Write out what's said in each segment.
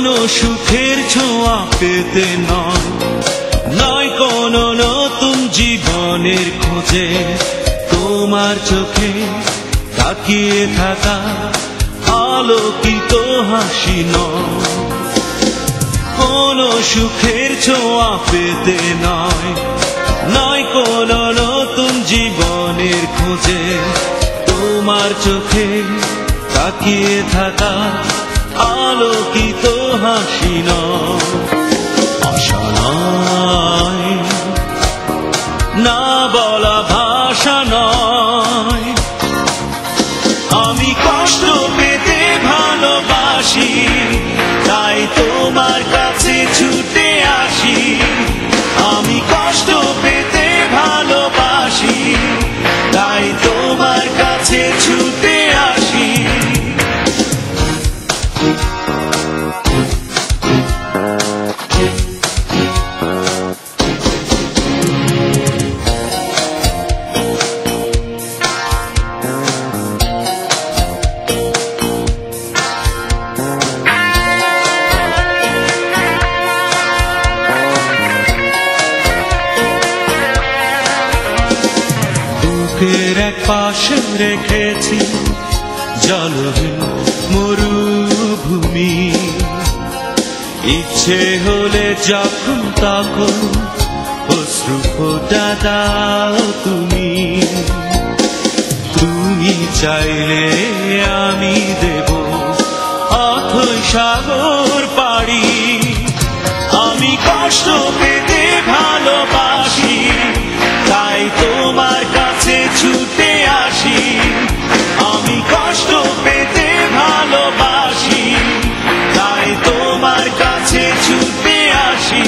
কোনো সুখের ছোঁয়া পেতে নয়, নয় কোনো নতুন জীবনের খোঁজে, তোমার চোখে তাকিয়ে থাকা আলোকিত হাসি নয়। কোনো সুখের ছোঁয়া পেতে নয়, নয় কোনো নতুন জীবনের খোঁজে, তোমার চোখে তাকিয়ে থাকা আলোকিত হাসি নয়। আশা নয়, না বলা ভাষা নয়, আমি কষ্ট পেতে ভালোবাসি, তাই তোমার কাছে ছুটে আসি। আমি কষ্ট পেতে ভালোবাসি, তাই তোমার কাছে ছুটে আসি। বুকের এক পাশে রেখেছি জলহীন মরুভূমি, ইচ্ছে হলে যখন তখন অশ্রু ফোঁটা দাও তুমি। তুমি চাইলে আমি দেব অথই সাগর পাড়ি, আমি কষ্ট পেতে ভালোবাসি, তাই তোমার কাছে ছুটে আসি। আমি কষ্ট পেতে ভালোবাসি, তাই তোমার কাছে ছুটে আসি।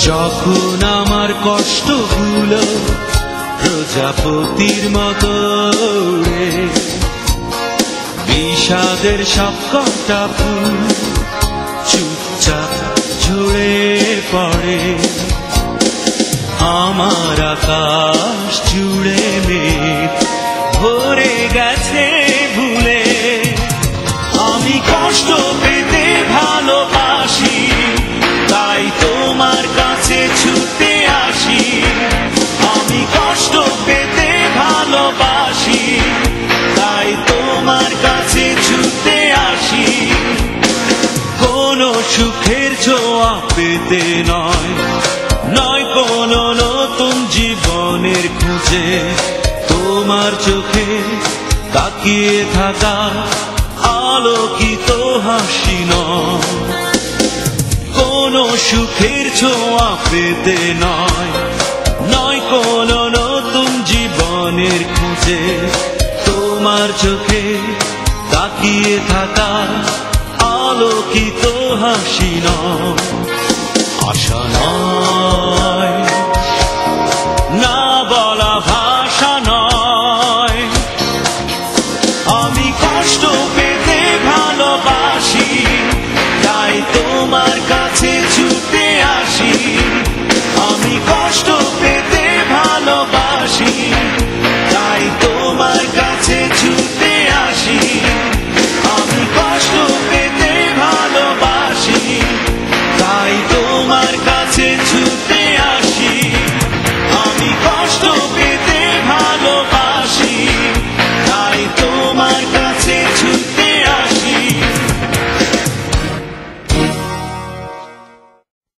যখন আমার কষ্টগুলো প্রজাপতির মতো উড়ে, বিষাদের সব কটা ফুল চুপচাপ ঝরে পড়ে, আমার আকাশ জুড়ে মেঘ ভরে গেছে ভুলে। আমি কষ্ট পেতে ভালোবাসি, তাই তোমার কাছে ছুটে আসি। আমি কষ্ট পেতে ভালোবাসি, তাই তোমার কাছে ছুটে আসি। কোনো সুখের ছোঁয়া পেতে নয়, নয় কোনো নতুন জীবনের খোঁজে, তোমার চোখে তাকিয়ে থাকা আলোকিত হাসি নয়। কোনো সুখের ছোঁয়া পেতে নয়, নয় কোনো নতুন জীবনের খোঁজে, তোমার চোখে তাকিয়ে থাকা আলোকিত হাসি নয়। আশা নয়, না বলা ভাষা নয়, আমি কষ্ট পেতে ভালোবাসি, তাই তোমার কাছে